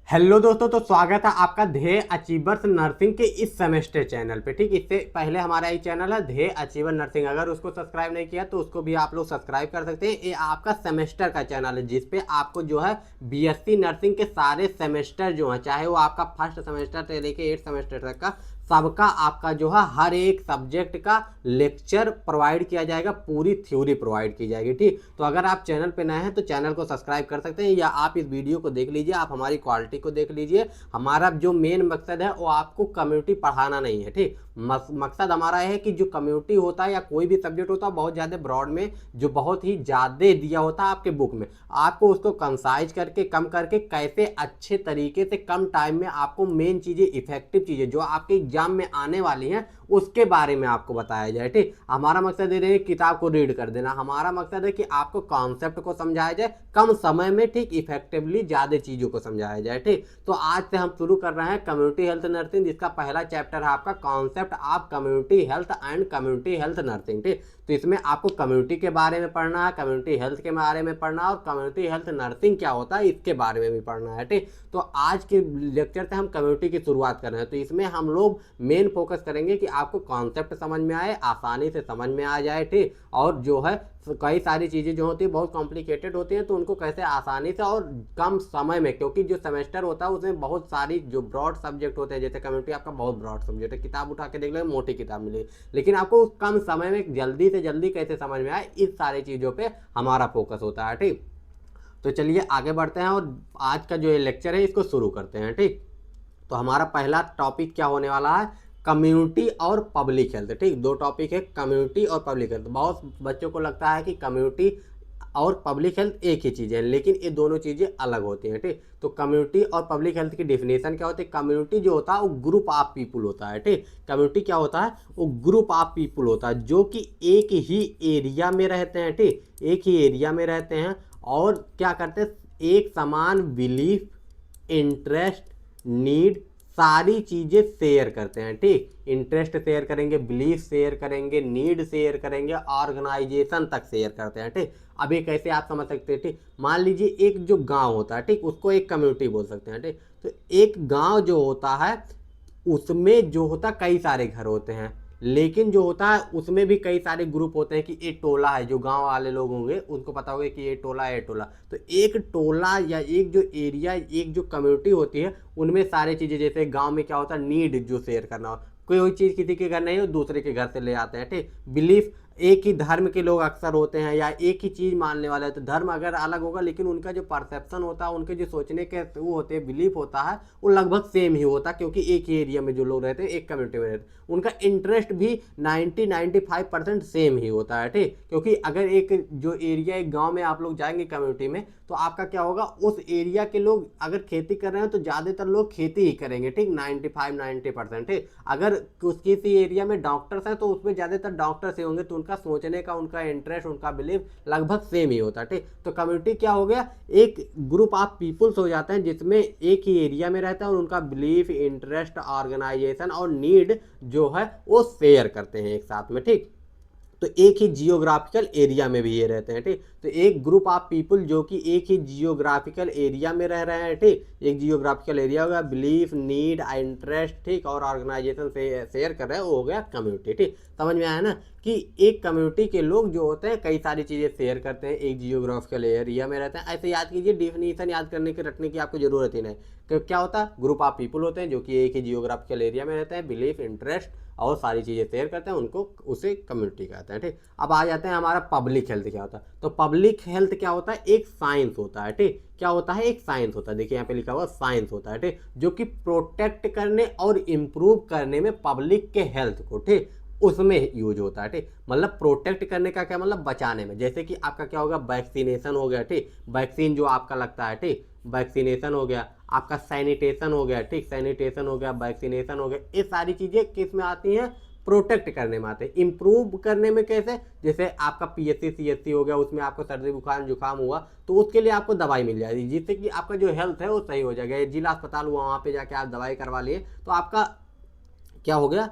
Hello दोस्तों, तो स्वागत है आपका ध्येय अचीवर्स नर्सिंग के इस सेमेस्टर चैनल पे। ठीक, इससे पहले हमारा ये चैनल है ध्येय अचीवर नर्सिंग, अगर उसको सब्सक्राइब नहीं किया तो उसको भी आप लोग सब्सक्राइब कर सकते हैं। ये आपका सेमेस्टर का चैनल है जिसपे आपको जो है बीएससी नर्सिंग के सारे सेमेस्टर जो है, चाहे वो आपका फर्स्ट सेमेस्टर से लेके 8 सेमेस्टर तक का, सबका आपका जो है हर एक सब्जेक्ट का लेक्चर प्रोवाइड किया जाएगा, पूरी थ्योरी प्रोवाइड की जाएगी। ठीक, तो अगर आप चैनल पे नए हैं तो चैनल को सब्सक्राइब कर सकते हैं, या आप इस वीडियो को देख लीजिए, आप हमारी क्वालिटी को देख लीजिए। हमारा जो मेन मकसद है वो आपको कम्युनिटी पढ़ाना नहीं है। ठीक, मकसद हमारा है कि जो कम्युनिटी होता है या कोई भी सब्जेक्ट होता है बहुत ज़्यादा ब्रॉड में, जो बहुत ही ज़्यादा दिया होता है आपके बुक में, आपको उसको कंसाइज करके कम करके कैसे अच्छे तरीके से कम टाइम में आपको मेन चीज़ें, इफेक्टिव चीज़ें जो आपके एग्जाम में आने वाली हैं उसके बारे में आपको बताया जाए। ठीक, हमारा मकसद ये नहीं किताब को रीड कर देना, हमारा मकसद है कि आपको कॉन्सेप्ट को समझाया जाए कम समय में, ठीक, इफेक्टिवली ज़्यादा चीज़ों को समझाया जाए। ठीक, तो आज से हम शुरू कर रहे हैं कम्युनिटी हेल्थ नर्सिंग, जिसका पहला चैप्टर है आपका concept of community health and community health nursing. ठीक, तो इसमें आपको कम्युनिटी के बारे में पढ़ना है, कम्युनिटी हेल्थ के बारे में पढ़ना है, और कम्युनिटी हेल्थ नर्सिंग क्या होता है इसके बारे में भी पढ़ना है। ठीक, तो आज के लेक्चर से हम कम्युनिटी की शुरुआत कर रहे हैं, तो इसमें हम लोग मेन फोकस करेंगे कि आपको कॉन्सेप्ट समझ में आए, आसानी से समझ में आ जाए। ठीक, और जो है कई सारी चीज़ें जो होती है बहुत कॉम्प्लिकेटेड होती हैं, तो उनको कैसे आसानी से और कम समय में, क्योंकि जो सेमेस्टर होता है उसमें बहुत सारी जो ब्रॉड सब्जेक्ट होते हैं, जैसे कम्युनिटी आपका बहुत ब्रॉड सब्जेक्ट है, किताब उठा के देख लो मोटी किताब मिलेगी, लेकिन आपको कम समय में जल्दी से जल्दी कैसे समझ में आए, इस सारी चीज़ों पर हमारा फोकस होता है। ठीक, तो चलिए आगे बढ़ते हैं और आज का जो ये लेक्चर है इसको शुरू करते हैं। ठीक, तो हमारा पहला टॉपिक क्या होने वाला है, कम्युनिटी और पब्लिक हेल्थ। ठीक, दो टॉपिक है, कम्युनिटी और पब्लिक हेल्थ। बहुत बच्चों को लगता है कि कम्युनिटी और पब्लिक हेल्थ एक ही चीज़ है, लेकिन ये दोनों चीज़ें अलग होती हैं। ठीक, तो कम्युनिटी और पब्लिक हेल्थ की डेफिनेशन क्या होती है। कम्युनिटी जो होता है वो ग्रुप ऑफ पीपुल होता है। ठीक, कम्युनिटी क्या होता है, वो ग्रुप ऑफ पीपुल होता है जो कि एक ही एरिया में रहते हैं। ठीक, एक ही एरिया में रहते हैं और क्या करते हैं, एक समान बिलीफ, इंटरेस्ट, नीड, सारी चीज़ें शेयर करते हैं। ठीक, इंटरेस्ट शेयर करेंगे, बिलीफ शेयर करेंगे, नीड शेयर करेंगे, ऑर्गेनाइजेशन तक शेयर करते हैं। ठीक, अब ये कैसे आप समझ सकते हैं। ठीक, मान लीजिए एक जो गांव होता है, ठीक, उसको एक कम्युनिटी बोल सकते हैं। ठीक, तो एक गांव जो होता है उसमें जो होता कई सारे घर होते हैं, लेकिन जो होता है उसमें भी कई सारे ग्रुप होते हैं कि एक टोला है, जो गांव वाले लोग होंगे उनको पता होगा कि ये टोला है, ये टोला। तो एक टोला या एक जो एरिया, एक जो कम्युनिटी होती है, उनमें सारी चीज़ें, जैसे गांव में क्या होता है, नीड जो शेयर करना हो, कोई चीज़ किसी के घर नहीं हो दूसरे के घर से ले आते हैं। ठीक, बिलीफ, एक ही धर्म के लोग अक्सर होते हैं या एक ही चीज़ मानने वाले, तो धर्म अगर अलग होगा लेकिन उनका जो परसेप्शन होता है, उनके जो सोचने के वो होते हैं, बिलीफ होता है, वो लगभग सेम ही होता है, क्योंकि एक ही एरिया में जो लोग रहते हैं, एक कम्युनिटी में रहते हैं, उनका इंटरेस्ट भी 90-95% सेम ही होता है। ठीक, क्योंकि अगर एक जो एरिया, एक गांव में आप लोग जाएंगे कम्युनिटी में, तो आपका क्या होगा, उस एरिया के लोग अगर खेती कर रहे हैं तो ज़्यादातर लोग खेती ही करेंगे। ठीक, 95-90%। ठीक, अगर किसी एरिया में डॉक्टर्स हैं तो उसमें ज़्यादातर डॉक्टर्स ही होंगे, तो उनका सोचने का, उनका इंटरेस्ट, उनका बिलीव लगभग सेम ही होता है। ठीक, तो कम्युनिटी क्या हो गया, एक ग्रुप ऑफ पीपुल्स हो जाते हैं जिसमें एक ही एरिया में रहता है और उनका बिलीफ, इंटरेस्ट, ऑर्गेनाइजेशन और नीड जो है वो शेयर करते हैं एक साथ में। ठीक, तो एक ही जियोग्राफिकल एरिया में भी ये रहते हैं। ठीक, तो एक ग्रुप ऑफ पीपल जो कि एक ही जियोग्राफिकल एरिया में रह रहे हैं। ठीक, एक जियोग्राफिकल एरिया होगा, बिलीफ, नीड, इंटरेस्ट, ठीक, और ऑर्गेनाइजेशन से शेयर कर रहे हैं, वो हो गया कम्युनिटी। ठीक, समझ में आया ना कि एक कम्युनिटी के लोग जो होते हैं कई सारी चीज़ें शेयर करते हैं, एक जियोग्राफिकल एरिया में रहते हैं। ऐसे याद कीजिए, डिफिनीशन याद करने के रटने की आपको जरूरत ही नहीं, क्योंकि क्या होता है, ग्रुप ऑफ पीपल होते हैं जो कि एक ही जियोग्राफिकल एरिया में रहते हैं, बिलीफ, इंटरेस्ट और सारी चीज़ें शेयर करते हैं, उनको उसे कम्युनिटी कहते हैं। ठीक, अब आ जाते हैं हमारा पब्लिक हेल्थ क्या होता है। तो पब्लिक हेल्थ क्या होता है, एक साइंस होता है। ठीक, क्या होता है, एक साइंस होता है, देखिए यहाँ पे लिखा हुआ साइंस होता है। ठीक, जो कि प्रोटेक्ट करने और इम्प्रूव करने में पब्लिक के हेल्थ को, ठीक, उसमें यूज होता है। ठीक, मतलब प्रोटेक्ट करने का क्या मतलब, बचाने में। जैसे कि आपका क्या होगा, वैक्सीनेशन हो गया। ठीक, वैक्सीन जो आपका लगता है, ठीक, वैक्सीनेशन हो गया, आपका सैनिटेशन हो गया। ठीक, सैनिटेशन हो गया, वैक्सीनेशन हो गया, ये सारी चीज़ें किस में आती हैं, प्रोटेक्ट करने में आते हैं। इम्प्रूव करने में कैसे, जैसे आपका पीएससी सीएससी हो गया, उसमें आपको सर्दी बुखार जुकाम हुआ तो उसके लिए आपको दवाई मिल जाएगी, जिससे कि आपका जो हेल्थ है वो सही हो जाएगा। जिला अस्पताल हुआ, वहाँ पे जाके आप दवाई करवा लिए तो आपका क्या हो गया,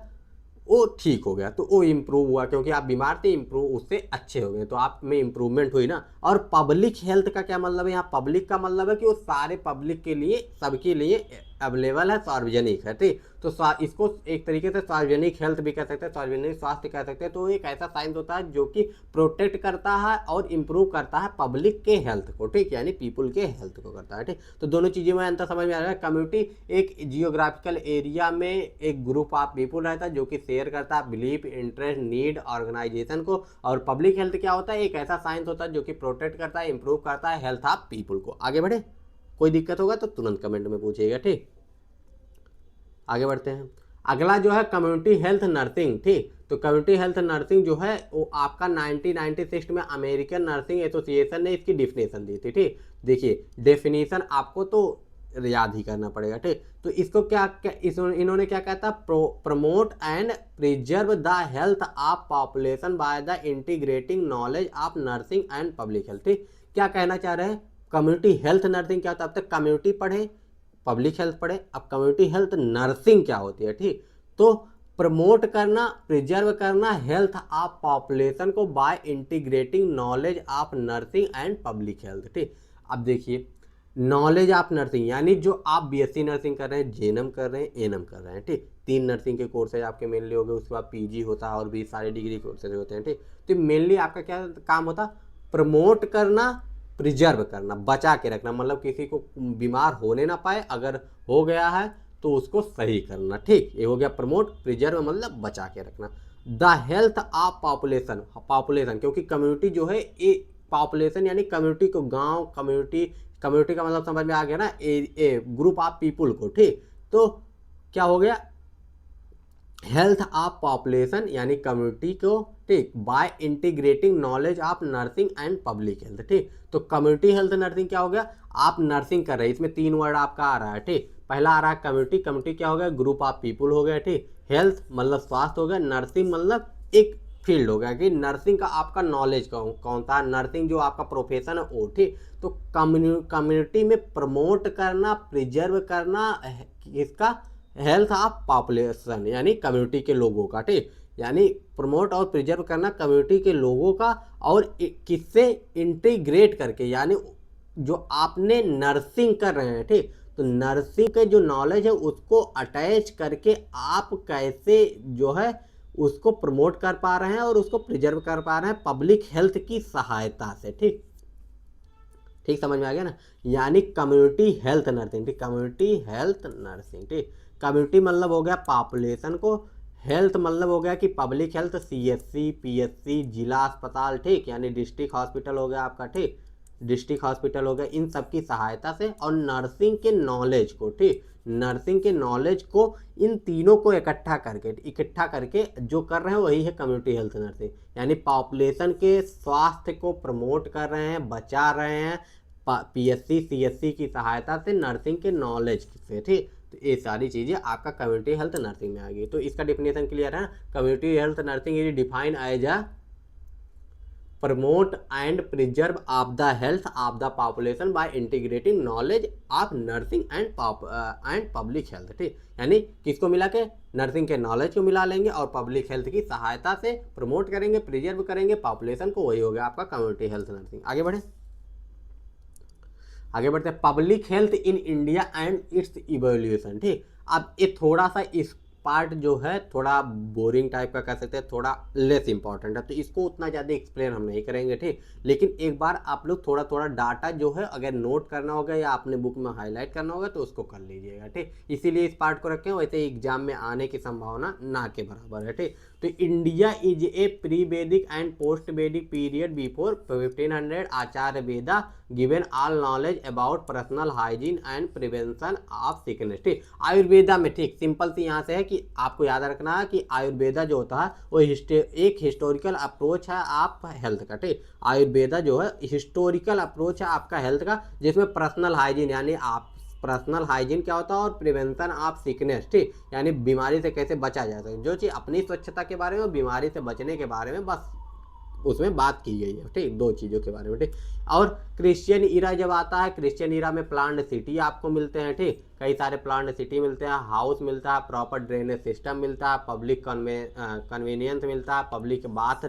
वो ठीक हो गया, तो वो इम्प्रूव हुआ, क्योंकि आप बीमार थे, इम्प्रूव उससे अच्छे हो गए, तो आप में इम्प्रूवमेंट हुई ना। और पब्लिक हेल्थ का क्या मतलब है, यहाँ पब्लिक का मतलब है कि वो सारे पब्लिक के लिए, सबके लिए अवेलेबल है, सार्वजनिक है, ठीक। तो इसको एक तरीके से सार्वजनिक हेल्थ भी कह सकते हैं, सार्वजनिक स्वास्थ्य कह सकते हैं। तो एक ऐसा साइंस होता है जो कि प्रोटेक्ट करता है और इम्प्रूव करता है पब्लिक के हेल्थ को, ठीक, यानी पीपुल के हेल्थ को करता है, ठीक। तो दोनों चीज़ें में अंतर समझ में आ रहा है। कम्युनिटी एक जियोग्राफिकल एरिया में एक ग्रुप ऑफ पीपुल रहता है जो कि शेयर करता है बिलीफ, इंटरेस्ट, नीड ऑर्गेनाइजेशन को। और पब्लिक हेल्थ क्या होता है, एक ऐसा साइंस होता है जो कि प्रोटेक्ट करता है, इंप्रूव करता है हेल्थ ऑफ पीपुल को। आगे बढ़े, कोई दिक्कत होगा तो तुरंत कमेंट में पूछिएगा, ठीक। आगे बढ़ते हैं। अगला जो है कम्युनिटी हेल्थ नर्सिंग, ठीक। तो कम्युनिटी हेल्थ नर्सिंग जो है वो आपका 1996 में अमेरिकन नर्सिंग एसोसिएशन ने इसकी डिफिनेशन दी थी, ठीक। देखिए डेफिनेशन आपको तो याद ही करना पड़ेगा, ठीक। तो इसको इन्होंने क्या कहता, promote and preserve the health of population by the integrating knowledge of nursing and public health, ठीक। क्या कहना चाह रहे हैं, कम्युनिटी हेल्थ नर्सिंग क्या होता है, अब तक कम्युनिटी पढ़े, पब्लिक हेल्थ पढ़े, अब कम्युनिटी हेल्थ नर्सिंग क्या होती है, ठीक। तो प्रमोट करना, प्रिजर्व करना हेल्थ ऑफ पॉपुलेशन को bye integrating knowledge of nursing and public health, ठीक। अब देखिए नॉलेज ऑफ नर्सिंग यानी जो आप बीएससी नर्सिंग कर रहे हैं, जेएनएम कर रहे हैं, एएनएम कर रहे हैं, ठीक। 3 नर्सिंग के कोर्सेज आपके मेनली हो गए, उसके बाद पीजी होता है और भी सारे डिग्री कोर्सेज होते हैं, ठीक। तो मेनली आपका क्या काम होता, प्रमोट करना, प्रिजर्व करना, बचा के रखना, मतलब किसी को बीमार होने ना पाए, अगर हो गया है तो उसको सही करना, ठीक। ये हो गया प्रमोट, प्रिजर्व मतलब बचा के रखना। The health of population, population क्योंकि कम्युनिटी जो है ये पॉपुलेशन यानी कम्युनिटी को, गांव, कम्युनिटी का मतलब समझ में आ गया ना, ए ग्रुप ऑफ पीपुल को, ठीक। तो क्या हो गया, हेल्थ ऑफ पॉपुलेशन यानी कम्युनिटी को, ठीक, bye integrating knowledge of nursing and public health, ठीक। तो कम्युनिटी हेल्थ नर्सिंग क्या हो गया, आप नर्सिंग कर रहे हैं, इसमें 3 वर्ड आपका आ रहा है, ठीक। पहला आ रहा है कम्युनिटी, कम्युनिटी क्या हो गया, ग्रुप ऑफ पीपुल हो गया, ठीक। हेल्थ मतलब स्वास्थ्य हो गया, नर्सिंग मतलब एक फील्ड हो गया कि नर्सिंग का आपका नॉलेज कौन सा, नर्सिंग जो आपका प्रोफेशन है वो, ठीक। तो कम्युनिटी में प्रमोट करना, प्रिजर्व करना इसका हेल्थ ऑफ पॉपुलेशन यानी कम्युनिटी के लोगों का, ठीक। यानी प्रमोट और प्रिजर्व करना कम्युनिटी के लोगों का, और किससे इंटीग्रेट करके, यानी जो आपने नर्सिंग कर रहे हैं, ठीक। तो नर्सिंग के जो नॉलेज है उसको अटैच करके आप कैसे जो है उसको प्रमोट कर पा रहे हैं और उसको प्रिजर्व कर पा रहे हैं पब्लिक हेल्थ की सहायता से, ठीक। ठीक समझ में आ गया ना, यानी कम्युनिटी हेल्थ नर्सिंग, ठीक, कम्युनिटी हेल्थ नर्सिंग, ठीक। कम्युनिटी मतलब हो गया पॉपुलेशन को, हेल्थ मतलब हो गया कि पब्लिक हेल्थ, सीएससी, पीएचसी, जिला अस्पताल, ठीक, यानी डिस्ट्रिक्ट हॉस्पिटल हो गया आपका, ठीक, डिस्ट्रिक्ट हॉस्पिटल हो गया, इन सब की सहायता से, और नर्सिंग के नॉलेज को, ठीक, नर्सिंग के नॉलेज को, इन तीनों को इकट्ठा करके जो कर रहे हैं वही है कम्युनिटी हेल्थ नर्सिंग, यानी पॉपुलेशन के स्वास्थ्य को प्रमोट कर रहे हैं, बचा रहे हैं पीएचसी, सीएससी की सहायता से, नर्सिंग के नॉलेज से, ठीक। तो ये सारी चीज़ें आपका कम्युनिटी हेल्थ नर्सिंग में आ गई। तो इसका डिफिनेशन क्लियर है, community health nursing is defined as a promote and preserve of the health of the population by integrating knowledge of nursing and public health, ठीक। यानी किसको मिला के, नर्सिंग के नॉलेज को मिला लेंगे और पब्लिक हेल्थ की सहायता से प्रमोट करेंगे, प्रिजर्व करेंगे पॉपुलेशन को, वही हो गया आपका कम्युनिटी हेल्थ नर्सिंग। आगे बढ़ते हैं, public health in India and it's evolution, ठीक। अब ये थोड़ा सा इस पार्ट जो है थोड़ा बोरिंग टाइप का कह सकते हैं, थोड़ा लेस इंपॉर्टेंट है, तो इसको उतना ज़्यादा एक्सप्लेन हम नहीं करेंगे, ठीक। लेकिन एक बार आप लोग थोड़ा थोड़ा डाटा जो है अगर नोट करना होगा या अपने बुक में हाईलाइट करना होगा तो उसको कर लीजिएगा, ठीक। इसीलिए इस पार्ट को रखें, वैसे एग्जाम में आने की संभावना ना के बराबर है, ठीक। तो इंडिया इज ए प्री वैदिक एंड पोस्ट वैदिक period before 1500 Acharya Veda given all knowledge about personal hygiene and prevention of sickness, ठीक। आयुर्वेदा में, ठीक, सिंपल सी यहाँ से है कि आपको याद रखना है कि आयुर्वेदा जो होता है वो एक हिस्टोरिकल अप्रोच है आप हेल्थ का, ठीक। आयुर्वेदा जो है हिस्टोरिकल अप्रोच है आपका हेल्थ का, जिसमें पर्सनल हाइजीन यानी आप पर्सनल हाइजीन क्या होता है और प्रिवेंशन ऑफ सिकनेस, ठीक, यानी बीमारी से कैसे बचा जा सकता है, जो चीज़ अपनी स्वच्छता के बारे में, बीमारी से बचने के बारे में, बस उसमें बात की गई है, ठीक, 2 चीज़ों के बारे में, ठीक। और क्रिश्चियन ईरा जब आता है, क्रिश्चियन ईरा में प्लान्ड सिटी आपको मिलते हैं, ठीक, कई सारे प्लान्ड सिटी मिलते हैं, हाउस मिलता है, प्रॉपर ड्रेनेज सिस्टम मिलता है, पब्लिक कन्वीनियंस मिलता है, पब्लिक बाथ,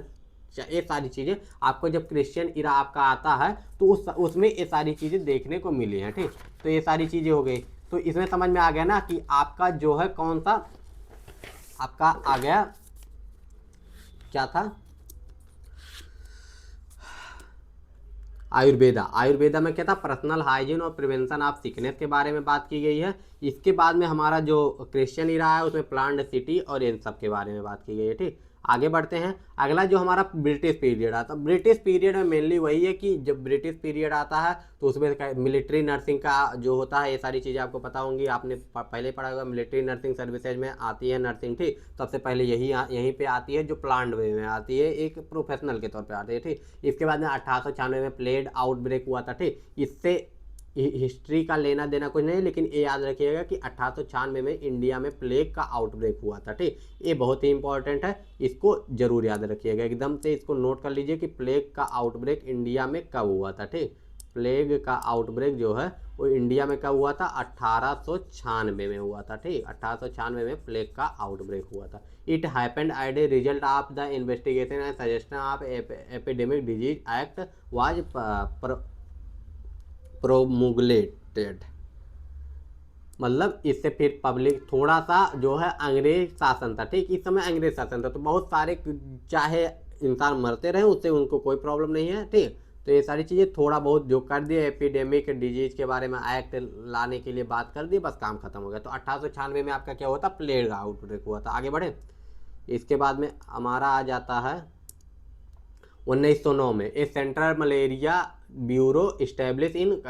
ये सारी चीज़ें आपको जब क्रिश्चियन इरा आपका आता है तो उसमें ये सारी चीज़ें देखने को मिली हैं, ठीक। तो ये सारी चीज़ें हो गई, तो इसमें समझ में आ गया ना कि आपका जो है कौन सा आपका आ गया, क्या था, आयुर्वेदा में क्या था, पर्सनल हाइजीन और प्रिवेंशन ऑफ सिकनेस के बारे में बात की गई है। इसके बाद में हमारा जो क्रिश्चियन इरा है उसमें प्लांट सिटी और इन सब के बारे में बात की गई है, ठीक। आगे बढ़ते हैं, अगला जो हमारा ब्रिटिश पीरियड आता है, ब्रिटिश पीरियड में मेनली वही है कि जब ब्रिटिश पीरियड आता है तो उसमें मिलिट्री नर्सिंग का जो होता है, ये सारी चीज़ें आपको पता होंगी, आपने पहले पढ़ा होगा, मिलिट्री नर्सिंग सर्विसेज में आती है नर्सिंग, ठीक। सबसे पहले यहीं पे आती है, जो प्लांट वे में आती है, एक प्रोफेशनल के तौर पे आती है, ठीक। इसके बाद में 1896 में प्लेग आउटब्रेक हुआ था, ठीक। इससे हिस्ट्री का लेना देना कुछ नहीं, लेकिन ये याद रखिएगा कि 1896 में इंडिया में प्लेग का आउटब्रेक हुआ था, ठीक। ये बहुत ही इंपॉर्टेंट है, इसको जरूर याद रखिएगा, एकदम से इसको नोट कर लीजिए कि प्लेग का आउटब्रेक इंडिया में कब हुआ था, ठीक। प्लेग का आउटब्रेक जो है वो इंडिया में कब हुआ था, 1896 में हुआ था, ठीक। 1896 में प्लेग का आउटब्रेक हुआ था। It happened at a result of the investigation and suggestion of epidemic disease act was promulgated, मतलब इससे फिर पब्लिक थोड़ा सा जो है अंग्रेज शासन था, ठीक। इस समय अंग्रेज शासन था तो बहुत सारे चाहे इंसान मरते रहे उससे उनको कोई प्रॉब्लम नहीं है, ठीक। तो ये सारी चीज़ें थोड़ा बहुत जो कर दिए, एपिडेमिक डिजीज के बारे में एक्ट लाने के लिए बात कर दी, बस काम खत्म हो गया। तो 1896 में आपका क्या हुआ था, प्लेग आउटब्रेक हुआ था। आगे बढ़े, इसके बाद में हमारा आ जाता है 1909 में a central malaria bureau establish in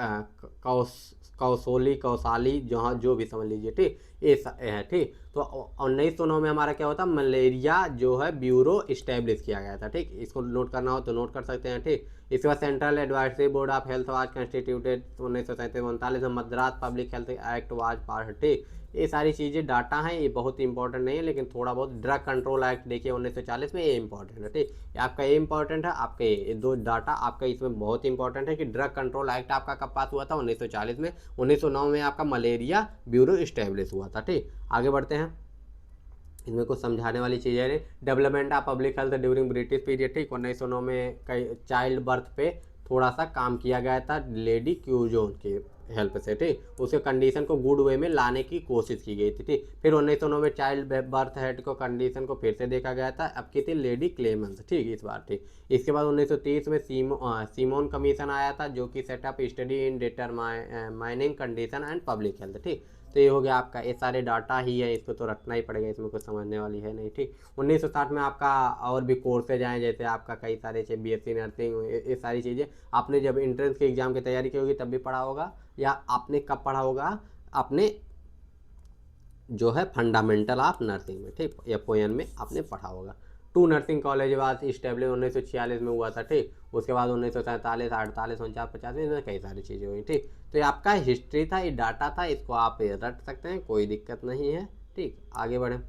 Kasauli, जहाँ जो भी समझ लीजिए, ठीक, ये है, ठीक। तो 1909 में हमारा क्या होता, मलेरिया जो है ब्यूरो इस्टेब्लिश किया गया था, ठीक। इसको नोट करना हो तो नोट कर सकते हैं, ठीक। इसके बाद central advisory board of health was constituted 1937 में, Madras public health act was pass, ठीक। ये सारी चीज़ें डाटा हैं, ये बहुत इंपॉर्टेंट नहीं है, लेकिन थोड़ा बहुत ड्रग कंट्रोल एक्ट देखिए 1940 में, ये इंपॉर्टेंट है, ठीक। आपका ये इंपॉर्टेंट है, आपके ये 2 डाटा आपका इसमें बहुत इंपॉर्टेंट है कि ड्रग कंट्रोल एक्ट आपका कब पास हुआ था, 1940 में। 1909 में आपका मलेरिया ब्यूरो इस्टेब्लिश हुआ था, ठीक। आगे बढ़ते हैं, इसमें कुछ समझाने वाली चीज़ है, development of public health during British period, ठीक। 1909 में कई चाइल्ड बर्थ पे थोड़ा सा काम किया गया था लेडी क्यूजोन के हेल्प से, ठीक। उसके कंडीशन को गुड वे में लाने की कोशिश की गई थी, ठीक। फिर 1909 में चाइल्ड बर्थ हेड को कंडीशन को फिर से देखा गया था, अब की थी लेडी क्लेमेंस, ठीक, इस बार, ठीक। इसके बाद 1930 में सीमोन कमीशन आया था, जो कि setup study in determining condition and public health, ठीक। तो ये हो गया आपका, ये सारे डाटा ही है, इसको तो रखना ही पड़ेगा, इसमें कुछ समझने वाली है नहीं, ठीक। 1960 में आपका और भी कोर्सेज आए, जैसे आपका कई सारे BSc नर्सिंग, ये सारी चीज़ें आपने जब एंट्रेंस के एग्जाम की तैयारी की होगी तब भी पढ़ा होगा, या आपने कब पढ़ा होगा, आपने जो है फंडामेंटल ऑफ नर्सिंग में, ठीक, FON में आपने पढ़ा होगा। 2 नर्सिंग कॉलेज बाद इस्टेब्लिश 1946 में हुआ था, ठीक। उसके बाद 1947, 48, 49, 50 में इसमें कई सारी चीज़ें हुई, ठीक। तो ये आपका हिस्ट्री था, ये डाटा था, इसको आप रट सकते हैं, कोई दिक्कत नहीं है, ठीक। आगे बढ़े,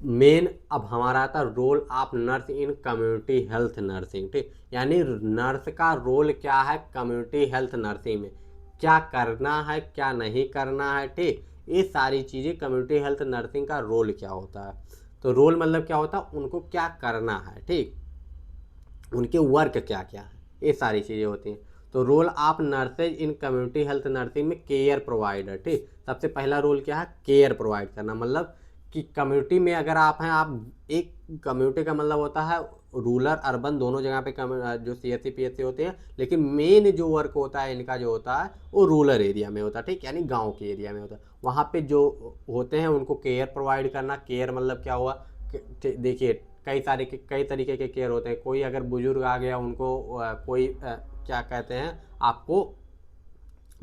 मेन अब हमारा आता role of nurse in community health nursing, ठीक। यानी नर्स का रोल क्या है कम्युनिटी हेल्थ नर्सिंग में, क्या करना है क्या नहीं करना है, ठीक। ये सारी चीज़ें कम्युनिटी हेल्थ नर्सिंग का रोल क्या होता है, तो रोल मतलब क्या होता है, उनको क्या करना है, ठीक, उनके वर्क क्या क्या है, ये सारी चीज़ें होती हैं। तो role of nurses in community health nursing में केयर प्रोवाइडर, ठीक। सबसे पहला रोल क्या है, केयर प्रोवाइड करना, मतलब कि कम्युनिटी में अगर आप हैं, आप एक कम्युनिटी का मतलब होता है रूरल अर्बन दोनों जगह पे जो CSC PSC होते हैं, लेकिन मेन जो वर्क होता है इनका जो होता है वो रूरल एरिया में होता है, ठीक, यानी गांव के एरिया में होता है। वहाँ पे जो होते हैं उनको केयर प्रोवाइड करना, केयर मतलब क्या हुआ, देखिए कई तरीके के केयर होते हैं। कोई अगर बुजुर्ग आ गया, उनको कोई क्या कहते हैं, आपको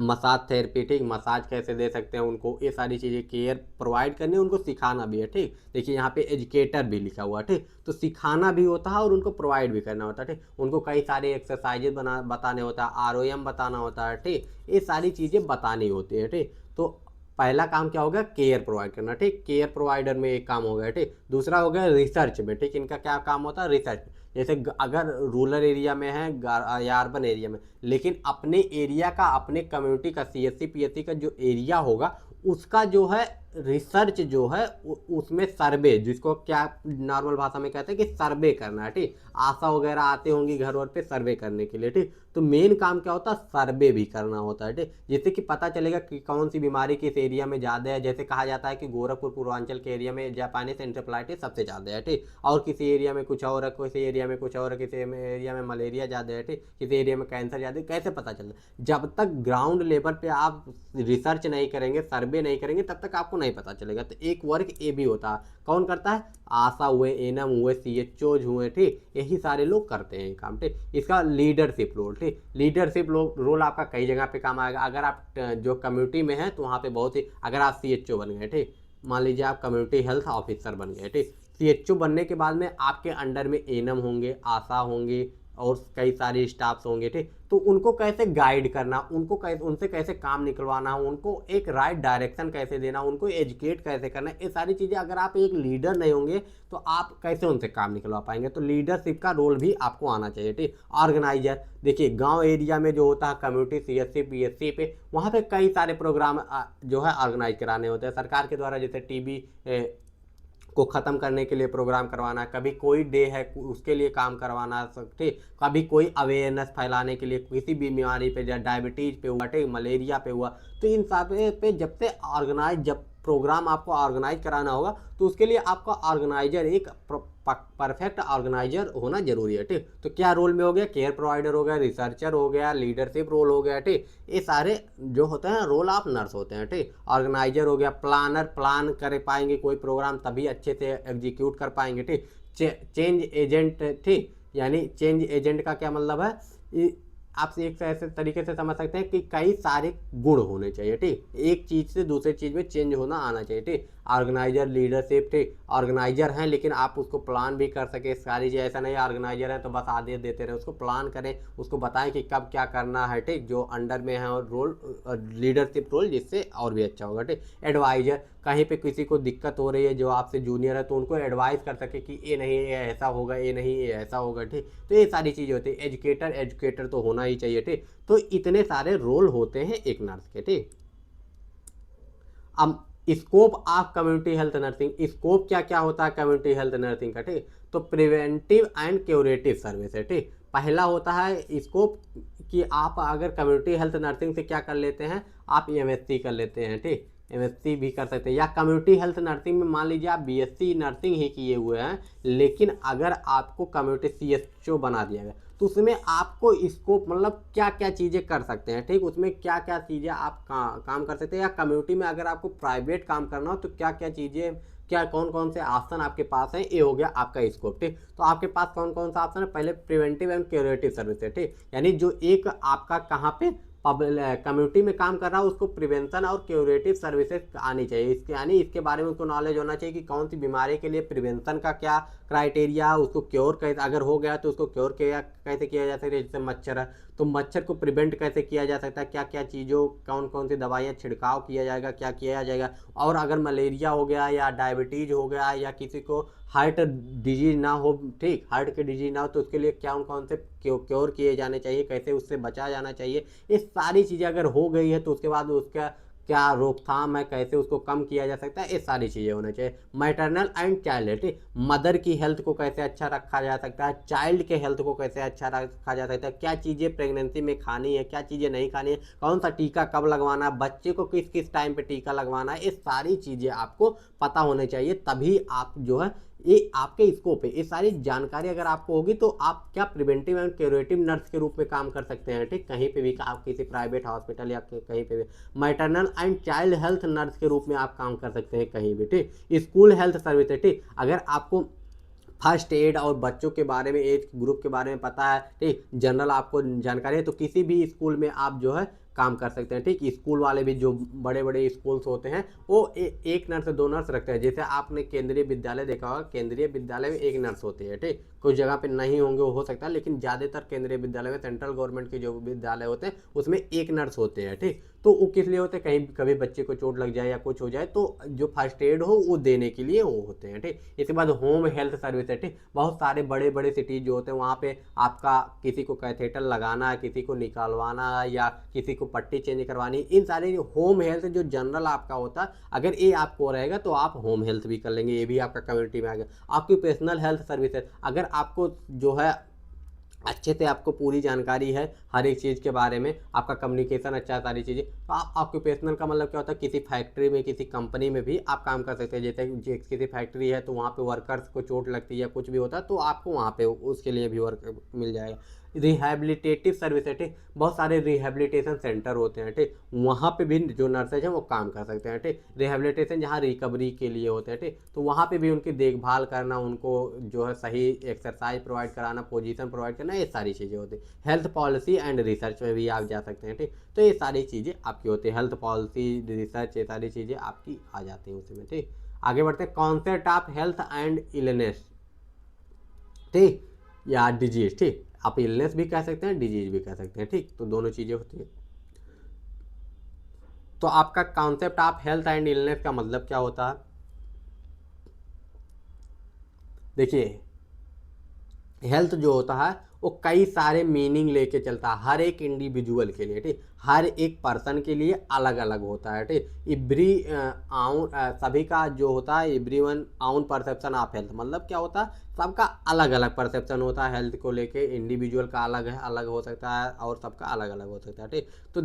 मसाज थेरेपी, ठीक, मसाज कैसे दे सकते हैं उनको, ये सारी चीज़ें केयर प्रोवाइड करनी, उनको सिखाना भी है, ठीक। देखिए यहाँ पे एजुकेटर भी लिखा हुआ है, ठीक। तो सिखाना भी होता है और उनको प्रोवाइड भी करना होता है, ठीक। उनको कई सारे एक्सरसाइजेज बताने होता है, ROM बताना होता है, ठीक। ये सारी चीज़ें बतानी होती है, ठीक। तो पहला काम क्या हो गया, केयर प्रोवाइड करना, ठीक। केयर प्रोवाइडर में एक काम हो गया, ठीक। दूसरा हो गया रिसर्च में, ठीक। इनका क्या काम होता है, रिसर्च। जैसे अगर रूरल एरिया में है या अर्बन एरिया में, लेकिन अपने एरिया का, अपने कम्युनिटी का, CSC PSC का जो एरिया होगा उसका जो है रिसर्च जो है उसमें सर्वे, जिसको क्या नॉर्मल भाषा में कहते हैं कि सर्वे करना है, ठीक। आशा वगैरह आते होंगी घर वर पे सर्वे करने के लिए, ठीक। तो मेन काम क्या होता है, सर्वे भी करना होता है, ठीक, जिससे कि पता चलेगा कि कौन सी बीमारी किस एरिया में ज़्यादा है। जैसे कहा जाता है कि गोरखपुर पूर्वांचल के एरिया में जापानीज एंसेफेलाइटिस सबसे ज़्यादा है, ठीक, और किसी एरिया में कुछ और है, किसी एरिया में कुछ और है, किसी एरिया में मलेरिया ज़्यादा है, ठीक, किसी एरिया में कैंसर ज़्यादा है। कैसे पता चलता है? जब तक ग्राउंड लेवल पे आप रिसर्च नहीं करेंगे, सर्वे नहीं करेंगे, तब तक आपको नहीं पता चलेगा। तो एक वर्क ये भी होता है, कौन करता है? आशा हुए, एनएम हुए, CHOज हुए, ठीक, यही सारे लोग करते हैं काम, ठीक। इसका लीडरशिप रोल, ठीक, लीडरशिप रोल आपका कई जगह पे काम आएगा। अगर आप जो कम्युनिटी में है तो वहाँ पे बहुत ही, अगर आप CHO बन गए, ठीक, मान लीजिए आप कम्युनिटी हेल्थ ऑफिसर बन गए, ठीक, CHO बनने के बाद में आपके अंडर में एनएम होंगे, आशा होंगे और कई सारे स्टाफ्स होंगे, ठीक। तो उनको कैसे गाइड करना, उनको कैसे, उनसे कैसे काम निकलवाना, उनको एक राइट डायरेक्शन कैसे देना, उनको एजुकेट कैसे करना, ये सारी चीज़ें अगर आप एक लीडर नहीं होंगे तो आप कैसे उनसे काम निकलवा पाएंगे। तो लीडरशिप का रोल भी आपको आना चाहिए, ठीक। ऑर्गेनाइजर, देखिए गांव एरिया में जो होता है कम्युनिटी CSC PSC पे, वहाँ पे कई सारे प्रोग्राम जो है ऑर्गेनाइज कराने होते हैं सरकार के द्वारा। जैसे TB को ख़त्म करने के लिए प्रोग्राम करवाना, कभी कोई डे है उसके लिए काम करवाना, ठीक, कभी कोई अवेयरनेस फैलाने के लिए किसी भी बीमारी पे, या डायबिटीज़ पे हुआ, ठीक, मलेरिया पे हुआ। तो इन सब पे जब से ऑर्गेनाइज, जब प्रोग्राम आपको ऑर्गेनाइज कराना होगा तो उसके लिए आपका ऑर्गेनाइजर एक परफेक्ट ऑर्गेनाइजर होना जरूरी है, ठीक। तो क्या रोल में हो गया? केयर प्रोवाइडर हो गया, रिसर्चर हो गया, लीडरशिप रोल हो गया, ठीक। ये सारे जो होते हैं रोल ऑफ नर्स होते हैं, ठीक। ऑर्गेनाइजर हो गया, प्लानर, प्लान कर पाएंगे कोई प्रोग्राम तभी अच्छे से एग्जीक्यूट कर पाएंगे, ठीक। चेंज एजेंट, ठीक, यानी चेंज एजेंट का क्या मतलब है, आप एक ऐसे तरीके से समझ सकते हैं कि कई सारे गुण होने चाहिए, ठीक, एक चीज़ से दूसरे चीज़ में चेंज होना आना चाहिए, ठीक। ऑर्गेनाइजर, लीडरशिप, ठीक, ऑर्गेनाइजर हैं लेकिन आप उसको प्लान भी कर सके सारी चीज़, ऐसा नहीं ऑर्गेनाइजर है तो बस आदेश देते रहे, उसको प्लान करें, उसको बताएं कि कब क्या करना है, ठीक, जो अंडर में है, और रोल लीडरशिप रोल जिससे और भी अच्छा होगा, ठीक। एडवाइजर, कहीं पे किसी को दिक्कत हो रही है जो आपसे जूनियर है तो उनको एडवाइस कर सके कि ये नहीं, ये ऐसा होगा, ये नहीं, ये ऐसा होगा, ठीक। तो ये सारी चीज़ें होती है। एजुकेटर, एजुकेटर तो होना ही चाहिए, ठीक। तो इतने सारे रोल होते हैं एक नर्स के, ठीक। अब scope of community health nursing, scope क्या क्या होता है कम्युनिटी हेल्थ नर्सिंग का, ठीक। तो प्रिवेंटिव एंड क्यूरेटिव सर्विस है, ठीक। पहला होता है स्कोप कि आप अगर कम्युनिटी हेल्थ नर्सिंग से क्या कर लेते हैं, आप MSc कर लेते हैं, ठीक, MSc भी कर सकते हैं। या कम्युनिटी हेल्थ नर्सिंग में मान लीजिए आप BSc नर्सिंग ही किए हुए हैं, लेकिन अगर आपको कम्युनिटी CHO बना दिया गया तो उसमें आपको स्कोप मतलब क्या क्या चीज़ें कर सकते हैं, ठीक, उसमें क्या क्या चीज़ें आप काम कर सकते हैं। या कम्युनिटी में अगर आपको प्राइवेट काम करना हो तो क्या क्या चीज़ें, क्या कौन कौन से ऑप्शन आपके पास हैं, ये हो गया आपका स्कोप, ठीक। तो आपके पास कौन कौन सा ऑप्शन है? पहले प्रिवेंटिव एंड क्यूरेटिव सर्विस है, ठीक, यानी जो एक आपका कहाँ पे कम्युनिटी में काम कर रहा है उसको प्रिवेंशन और क्यूरेटिव सर्विसेज आनी चाहिए, इसके यानी इसके बारे में उसको नॉलेज होना चाहिए कि कौन सी बीमारी के लिए प्रिवेंशन का क्या क्राइटेरिया, उसको क्योर कैसे, अगर हो गया तो उसको क्योर कैसे किया जा सकता है। जैसे मच्छर है तो मच्छर को प्रिवेंट कैसे किया जा सकता है, क्या क्या चीज़ों, कौन कौन सी दवाइयाँ छिड़काव किया जाएगा, क्या किया जाएगा। और अगर मलेरिया हो गया या डायबिटीज़ हो गया या किसी को हार्ट डिजीज ना हो, ठीक, हार्ट की डिजीज ना हो तो उसके लिए क्या कौन से क्योर किए जाने चाहिए, कैसे उससे बचा जाना चाहिए। ये सारी चीज़ें अगर हो गई है तो उसके बाद उसका क्या रोकथाम है, कैसे उसको कम किया जा सकता है, ये सारी चीज़ें होना चाहिए। मैटरनल एंड चाइल्ड, ठीक, मदर की हेल्थ को कैसे अच्छा रखा जा सकता है, चाइल्ड के हेल्थ को कैसे अच्छा रखा जा सकता है, क्या चीज़ें प्रेगनेंसी में खानी है, क्या चीज़ें नहीं खानी है, कौन सा टीका कब लगवाना है, बच्चे को किस किस टाइम पे टीका लगवाना है, ये सारी चीज़ें आपको पता होने चाहिए। तभी आप जो है ये आपके स्कोप है, ये सारी जानकारी अगर आपको होगी तो आप क्या प्रिवेंटिव एंड क्यूरेटिव नर्स के रूप में काम कर सकते हैं, ठीक, कहीं पे भी, आप किसी प्राइवेट हॉस्पिटल या कहीं पे भी। Maternal and child health nurse के रूप में आप काम कर सकते हैं कहीं भी, ठीक। स्कूल हेल्थ सर्विस है, ठीक, अगर आपको फर्स्ट एड और बच्चों के बारे में, एज ग्रुप के बारे में पता है, ठीक, जनरल आपको जानकारी है तो किसी भी स्कूल में आप जो है काम कर सकते हैं, ठीक। स्कूल वाले भी जो बड़े बड़े स्कूल्स होते हैं वो एक नर्स से 2 नर्स रखते हैं। जैसे आपने केंद्रीय विद्यालय देखा होगा, केंद्रीय विद्यालय में एक नर्स होती है, ठीक, कुछ जगह पे नहीं होंगे, वो हो सकता है, लेकिन ज़्यादातर केंद्रीय विद्यालय में, सेंट्रल गवर्नमेंट के जो विद्यालय होते हैं उसमें एक नर्स होते हैं, ठीक। तो वो किस लिए होते हैं, कहीं कभी बच्चे को चोट लग जाए या कुछ हो जाए तो जो फर्स्ट एड हो वो देने के लिए वो होते हैं, ठीक। इसके बाद होम हेल्थ सर्विस है, ठीक। बहुत सारे बड़े बड़े सिटीज जो होते हैं वहाँ पे आपका किसी को कैथेटर लगाना है, किसी को निकालवाना है, या किसी को पट्टी चेंज करवानी, इन सारे होम हेल्थ जो जनरल आपका होता है, अगर ये आपको रहेगा तो आप होम हेल्थ भी कर लेंगे, ये भी आपका कम्युनिटी में आ गया। ऑक्यूपेशनल हेल्थ सर्विस है, अगर आपको जो है अच्छे से आपको पूरी जानकारी है हर एक चीज़ के बारे में, आपका कम्युनिकेशन अच्छा है, सारी चीज़ें, तो आप ऑक्यूपेशनल का मतलब क्या होता है, किसी फैक्ट्री में, किसी कंपनी में भी आप काम कर सकते हैं। जैसे किसी फैक्ट्री है तो वहाँ पे वर्कर्स को चोट लगती है या कुछ भी होता है तो आपको वहाँ पे उसके लिए भी वर्क मिल जाएगा। रिहैबिलिटेटिव सर्विस है, ठीक। बहुत सारे रिहैबिलिटेशन सेंटर होते हैं, ठीक। वहाँ पे भी जो नर्सेज हैं वो काम कर सकते हैं, ठीक। रिहैबिलिटेशन जहाँ रिकवरी के लिए होते हैं, ठीक, तो वहाँ पे भी उनकी देखभाल करना, उनको जो है सही एक्सरसाइज प्रोवाइड कराना, पोजीशन प्रोवाइड करना, ये सारी चीज़ें होती हैं। हेल्थ पॉलिसी एंड रिसर्च में भी आप जा सकते हैं, ठीक। तो ये सारी चीज़ें आपकी होती है, हेल्थ पॉलिसी, रिसर्च, ये सारी चीज़ें आपकी आ जाती हैं उसमें, ठीक। आगे बढ़ते हैं, concept of health and illness, ठीक, या डिजीज, ठीक। आप इलनेस भी कह सकते हैं, डिजीज भी कह सकते हैं, ठीक। तो दोनों चीज़ें होती हैं। तो आपका concept of health and illness का मतलब क्या होता है, देखिए हेल्थ जो होता है वो कई सारे मीनिंग लेके चलता है हर एक इंडिविजुअल के लिए, ठीक। हर एक पर्सन के लिए अलग अलग होता है, ठीक। सभी का जो होता है एवरीवन आउन परसेप्शन ऑफ हेल्थ, मतलब क्या होता है, सबका अलग अलग परसेप्शन होता है हेल्थ को लेके, इंडिविजुअल का अलग है, अलग हो सकता है और सबका अलग अलग हो सकता है, ठीक। तो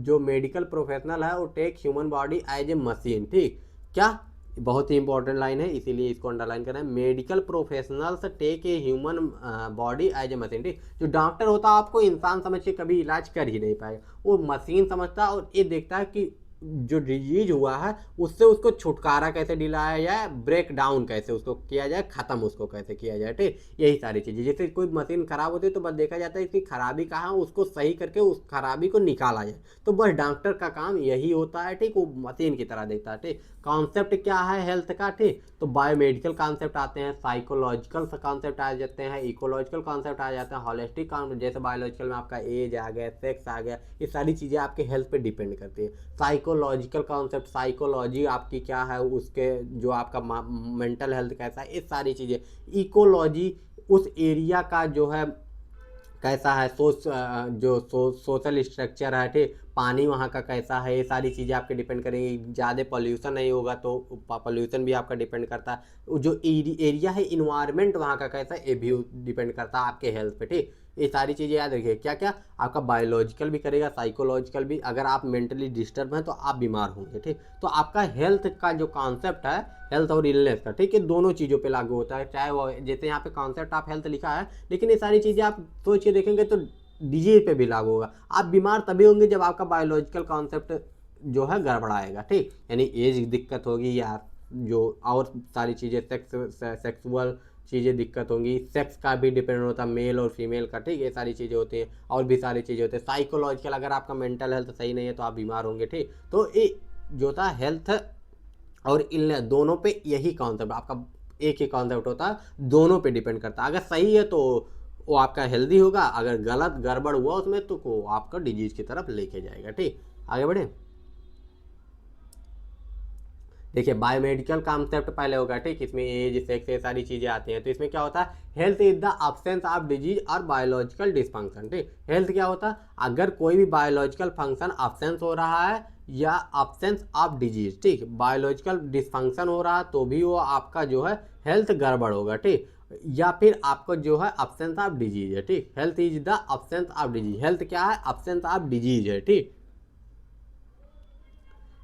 जो मेडिकल प्रोफेशनल है वो take human body as a machine, ठीक। क्या, बहुत ही इंपॉर्टेंट लाइन है इसीलिए इसको अंडरलाइन करना है, medical professionals take a human body as a machine, ठीक। जो डॉक्टर होता है आपको इंसान समझ के कभी इलाज कर ही नहीं पाएगा, वो मशीन समझता है और ये देखता है कि जो डिजीज हुआ है उससे उसको छुटकारा कैसे दिलाया जाए, ब्रेक डाउन कैसे उसको किया जाए, खत्म उसको कैसे किया जाए, ठीक। यही सारी चीज़ें, जैसे कोई मशीन खराब होती है तो बस देखा जाता है इसकी खराबी कहाँ, उसको सही करके उस खराबी को निकाला जाए, तो बस डॉक्टर का काम यही होता है, ठीक। वो मशीन की तरह देखता है, ठीक। कॉन्सेप्ट क्या है हेल्थ का, ठीक। तो बायोमेडिकल कॉन्सेप्ट आते हैं, साइकोलॉजिकल कॉन्सेप्ट आ जाते हैं, इकोलॉजिकल कॉन्सेप्ट आ जाते हैं, होलिस्टिक कॉन्सेप्ट, जैसे बायोलॉजिकल में आपका एज आ गया, सेक्स आ गया, ये सारी चीज़ें आपके हेल्थ पे डिपेंड करती है। साइकोलॉजिकल कॉन्सेप्ट, साइकोलॉजी आपकी क्या है, उसके जो आपका मेंटल हेल्थ कैसा है, ये सारी चीज़ें। इकोलॉजी उस एरिया का जो है कैसा है, सोशल स्ट्रक्चर है, ठीक। पानी वहाँ का कैसा है, ये सारी चीज़ें आपके डिपेंड करेंगी। ज़्यादा पॉल्यूशन नहीं होगा तो पॉल्यूशन भी आपका डिपेंड करता है। जो एरिया है, इन्वायरमेंट वहाँ का कैसा है, ये भी डिपेंड करता है आपके हेल्थ पे, ठीक। ये सारी चीज़ें याद रखिए, क्या क्या आपका बायोलॉजिकल भी करेगा, साइकोलॉजिकल भी। अगर आप मेंटली डिस्टर्ब हैं तो आप बीमार होंगे, ठीक। तो आपका हेल्थ का जो कॉन्सेप्ट है, हेल्थ और इलनेस का, ठीक है, दोनों चीज़ों पे लागू होता है। चाहे वो जैसे यहाँ पे कॉन्सेप्ट ऑफ हेल्थ लिखा है, लेकिन ये सारी चीज़ें आप सोच के देखेंगे तो डिजीज पे भी लागू होगा। आप बीमार तभी होंगे जब आपका बायोलॉजिकल कॉन्सेप्ट जो है गड़बड़ाएगा, ठीक। यानी एज दिक्कत होगी या जो और सारी चीज़ें सेक्सुअल चीज़ें दिक्कत होंगी, सेक्स का भी डिपेंड होता है, मेल और फीमेल का, ठीक। ये सारी चीज़ें होती हैं और भी सारी चीज़ें होती हैं। साइकोलॉजिकल, अगर आपका मेंटल हेल्थ सही नहीं है तो आप बीमार होंगे, ठीक। तो ये जो था हेल्थ और इलनेस, दोनों पे यही कॉन्सेप्ट आपका एक ही कॉन्सेप्ट होता है, दोनों पे डिपेंड करता है। अगर सही है तो वो आपका हेल्दी होगा, अगर गलत गड़बड़ हुआ उसमें तो वो आपका डिजीज की तरफ लेके जाएगा, ठीक। आगे बढ़े, देखिए बायोमेडिकल कॉन्सेप्ट पहले होगा, ठीक। इसमें एज, सेक्स, ये सारी चीज़ें आती हैं। तो इसमें क्या होता है, health is the absence of disease और बायोलॉजिकल डिसफंक्शन, ठीक। हेल्थ क्या होता है, अगर कोई भी बायोलॉजिकल फंक्शन अब्सेंस हो रहा है या अब्सेंस ऑफ डिजीज, ठीक। बायोलॉजिकल डिसफंक्शन हो रहा है तो भी वो आपका जो है हेल्थ गड़बड़ होगा, ठीक। या फिर आपको जो है अब्सेंस ऑफ डिजीज है, ठीक। Health is the absence of disease, health क्या है, अब्सेंस ऑफ डिजीज है, ठीक।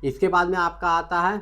इसके बाद में आपका आता है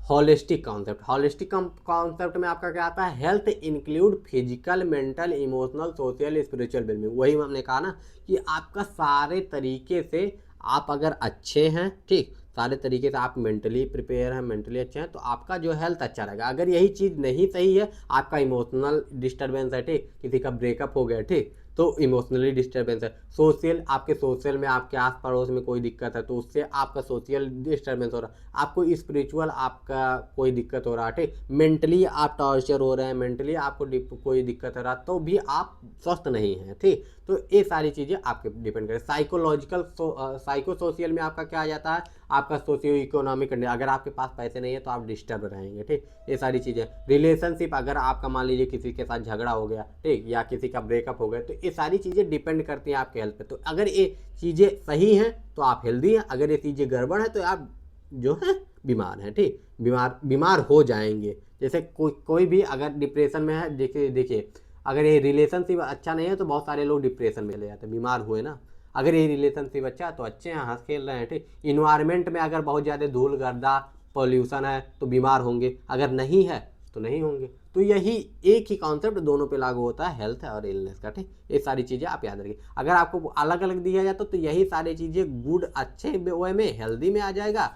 होलिस्टिक कॉन्सेप्ट। होलिस्टिक कॉन्सेप्ट में आपका क्या आता है, health include physical, mental, emotional, social, spiritual wellbeing. वही हमने कहा ना कि आपका सारे तरीके से आप अगर अच्छे हैं, ठीक, सारे तरीके से आप मेंटली प्रिपेयर हैं, मेंटली अच्छे हैं, तो आपका जो हेल्थ अच्छा रहेगा। अगर यही चीज़ नहीं सही है, आपका इमोशनल डिस्टर्बेंस है, ठीक, किसी का ब्रेकअप हो गया, ठीक, तो इमोशनली डिस्टर्बेंस है। सोशल, आपके सोशल में आपके आस पड़ोस में कोई दिक्कत है तो उससे आपका सोशल डिस्टर्बेंस हो रहा है। आपको स्पिरिचुअल आपका कोई दिक्कत हो रहा है, ठीक, मेंटली आप टॉर्चर हो रहे हैं, मेंटली आपको कोई दिक्कत हो रहा है तो भी आप स्वस्थ नहीं हैं, ठीक। तो ये सारी चीज़ें आपके डिपेंड करें। साइकोलॉजिकल साइको सोशल में आपका क्या आ जाता है, आपका सोशियो इकोनॉमिक कंडीशन, अगर आपके पास पैसे नहीं है तो आप डिस्टर्ब रहेंगे, ठीक। ये सारी चीज़ें, रिलेशनशिप, अगर आपका मान लीजिए किसी के साथ झगड़ा हो गया, ठीक, या किसी का ब्रेकअप हो गया, तो ये सारी चीज़ें डिपेंड करती हैं आपके हेल्थ पे। तो अगर ये चीज़ें सही हैं तो आप हेल्दी हैं, अगर ये चीज़ें गड़बड़ है तो आप जो है बीमार हैं, ठीक, बीमार हो जाएंगे। जैसे कोई भी अगर डिप्रेशन में है, देखिए अगर ये रिलेशनशिप अच्छा नहीं है तो बहुत सारे लोग डिप्रेशन में चले जाते हैं, बीमार हुए ना। अगर ये रिलेशनशिप अच्छा है तो अच्छे हैं, हंस खेल रहे हैं, ठीक। इन्वायरमेंट में अगर बहुत ज़्यादा धूल गर्दा पॉल्यूशन है तो बीमार होंगे, अगर नहीं है तो नहीं होंगे। तो यही एक ही कॉन्सेप्ट दोनों पे लागू होता है, हेल्थ और इलनेस का, ठीक। ये सारी चीज़ें आप याद रखिए। अगर आपको अलग अलग दिया जाता तो यही सारी चीज़ें गुड अच्छे वे में हेल्दी में आ जाएगा,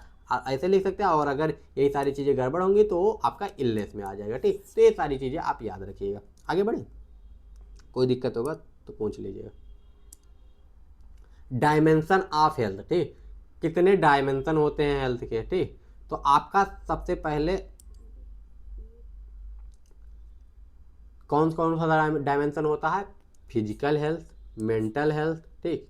ऐसे लिख सकते हैं। और अगर यही सारी चीज़ें गड़बड़ होंगी तो आपका इलनेस में आ जाएगा, ठीक। तो ये सारी चीज़ें आप याद रखिएगा। आगे बढ़े, कोई दिक्कत होगा तो पूछ लीजिएगा। डायमेंशन ऑफ हेल्थ, ठीक, कितने डायमेंशन होते हैं हेल्थ के, ठीक। तो आपका सबसे पहले कौन कौन सा डायमेंशन होता है, फिजिकल हेल्थ, मेंटल हेल्थ, ठीक,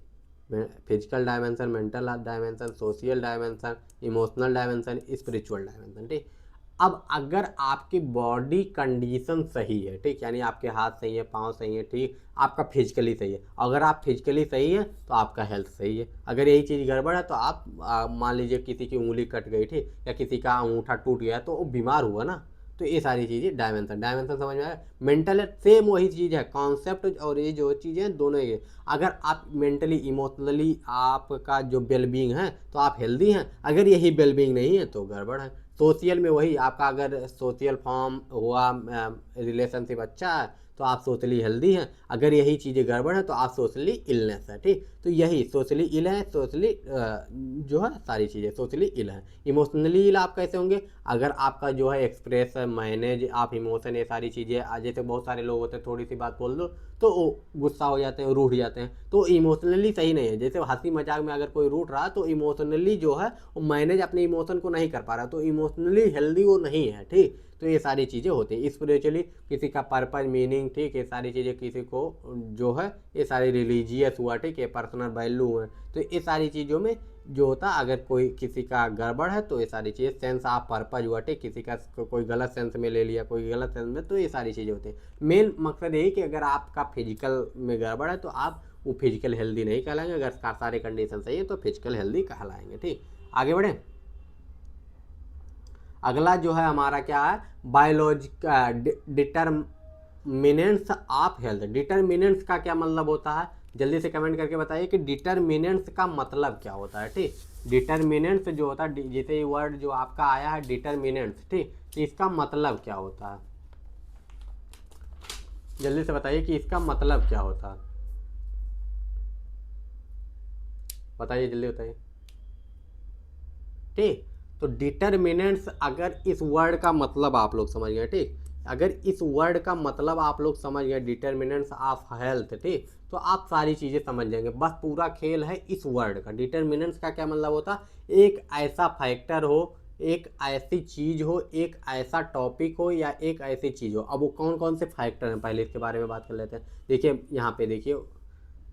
physical dimension, mental dimension, social dimension, emotional dimension, spiritual dimension, ठीक। अब अगर आपकी बॉडी कंडीशन सही है, ठीक, यानी आपके हाथ सही है, पाँव सही है, ठीक, आपका फिजिकली सही है, अगर आप फिजिकली सही है तो आपका हेल्थ सही है। अगर यही चीज़ गड़बड़ है तो आप मान लीजिए किसी की उंगली कट गई, ठीक, या किसी का अंगूठा टूट गया तो वो बीमार हुआ ना। तो ये सारी चीज़ें डायमेंशन डायमेंशन समझ में आया। मेंटल है सेम वही चीज़ है, कॉन्सेप्ट और ये जो चीज़ें दोनों ये, अगर आप मेंटली इमोशनली आपका जो वेलबींग है तो आप हेल्दी हैं, अगर यही वेलबींग नहीं है तो गड़बड़ है। सोशल में वही आपका अगर सोशल फॉर्म हुआ, रिलेशनशिप अच्छा है तो आप सोशली हेल्दी हैं, अगर यही चीज़ें गड़बड़ है तो आप सोशली इलनेस है, ठीक। तो यही सोशली इल है, सोशली जो है सारी चीज़ें सोशली इल है। इमोशनली इल आप कैसे होंगे, अगर आपका जो है एक्सप्रेस मैनेज आप इमोशन ये सारी चीज़ें, जैसे बहुत सारे लोग होते हैं थोड़ी सी बात बोल दो तो वो गुस्सा हो जाते हैं, रूठ जाते हैं, तो इमोशनली सही नहीं है। जैसे हंसी मजाक में अगर कोई रूठ रहा तो इमोशनली जो है वो मैनेज अपने इमोशन को नहीं कर पा रहा, तो इमोशनली हेल्दी वो नहीं है, ठीक। तो ये सारी चीज़ें होती हैं। स्पिरिचुअली किसी का पर्पज मीनिंग, ठीक, ये सारी चीज़ें किसी को जो है ये सारी रिलीजियस हुआ, ठीक है, पर्सनल वैल्यू है, तो ये सारी चीज़ों में जो होता है अगर कोई किसी का गड़बड़ है तो ये सारी चीज़ें सेंस ऑफ पर्पज हुआ, ठीक, किसी का कोई गलत सेंस में ले लिया, कोई गलत सेंस में, तो ये सारी चीज़ें होती हैं। मेन मकसद यही कि अगर आपका फिजिकल में गड़बड़ है तो आप वो फिजिकल हेल्दी नहीं कहलाएंगे, अगर सारे कंडीशन सही है तो फिजिकल हेल्दी कहलाएंगे, ठीक। आगे बढ़े, अगला जो है हमारा क्या है, biologic determinants of health. Determinants का क्या मतलब होता है, जल्दी से कमेंट करके बताइए कि डिटर्मिनेंट्स का मतलब क्या होता है, ठीक। डिटर्मिनेंट्स जो होता है, जैसे ये वर्ड जो आपका आया है डिटर्मिनेंट्स, ठीक, तो इसका मतलब क्या होता है, जल्दी से बताइए कि इसका मतलब क्या होता है, बताइए जल्दी बताइए, ठीक। तो डिटर्मिनेंट्स, अगर इस वर्ड का मतलब आप लोग समझ गए, ठीक, अगर इस वर्ड का मतलब आप लोग समझ गए डिटर्मिनेंट्स ऑफ हेल्थ, ठीक, तो आप सारी चीज़ें समझ जाएंगे। बस पूरा खेल है इस वर्ड का। डिटर्मिनेंट्स का क्या मतलब होता है, एक ऐसा फैक्टर हो, एक ऐसी चीज़ हो, एक ऐसा टॉपिक हो या एक ऐसी चीज़ हो। अब वो कौन कौन से फैक्टर हैं पहले इसके बारे में बात कर लेते हैं। देखिए यहाँ पे देखिए,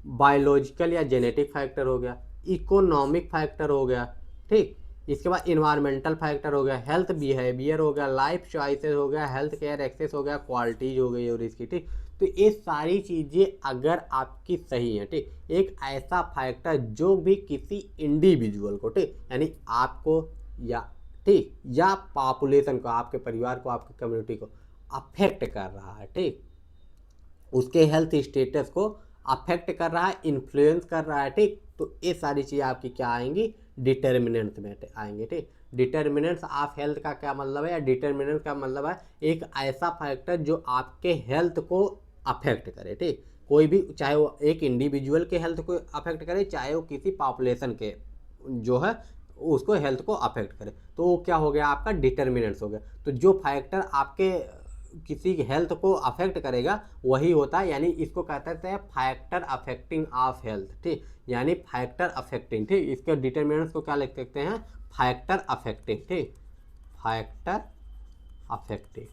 बायोलॉजिकल या जेनेटिक फैक्टर हो गया, इकोनॉमिक फैक्टर हो गया, ठीक, इसके बाद इन्वायरमेंटल फैक्टर हो गया, हेल्थ बिहेवियर हो गया, लाइफ चॉइसेस हो गया, हेल्थ केयर एक्सेस हो गया, क्वालिटीज हो गई और इसकी, ठीक। तो ये सारी चीज़ें अगर आपकी सही हैं, ठीक, एक ऐसा फैक्टर जो भी किसी इंडिविजुअल को, ठीक, यानी आपको या, ठीक, या पॉपुलेशन को, आपके परिवार को, आपकी कम्युनिटी को अफेक्ट कर रहा है, ठीक, उसके हेल्थ स्टेटस को अफेक्ट कर रहा है, इन्फ्लुएंस कर रहा है, ठीक। तो ये सारी चीज़ें आपकी क्या आएंगी, डिटर्मिनेंट्स में आएंगे, ठीक। डिटर्मिनेंट्स ऑफ हेल्थ का क्या मतलब है, या डिटर्मिनेंट का मतलब है एक ऐसा फैक्टर जो आपके हेल्थ को अफेक्ट करे, ठीक। कोई भी, चाहे वो एक इंडिविजुअल के हेल्थ को अफेक्ट करे, चाहे वो किसी पॉपुलेशन के जो है उसको हेल्थ को अफेक्ट करे, तो वो क्या हो गया, आपका डिटर्मिनेंट्स हो गया। तो जो फैक्टर आपके किसी हेल्थ को अफेक्ट करेगा वही होता है, यानी इसको कहते हैं फैक्टर अफेक्टिंग ऑफ हेल्थ, ठीक, यानी फैक्टर अफेक्टिंग, ठीक, इसके डिटरमिनेंट्स को क्या लिख सकते हैं, फैक्टर अफेक्टिंग, ठीक, फैक्टर अफेक्टिंग,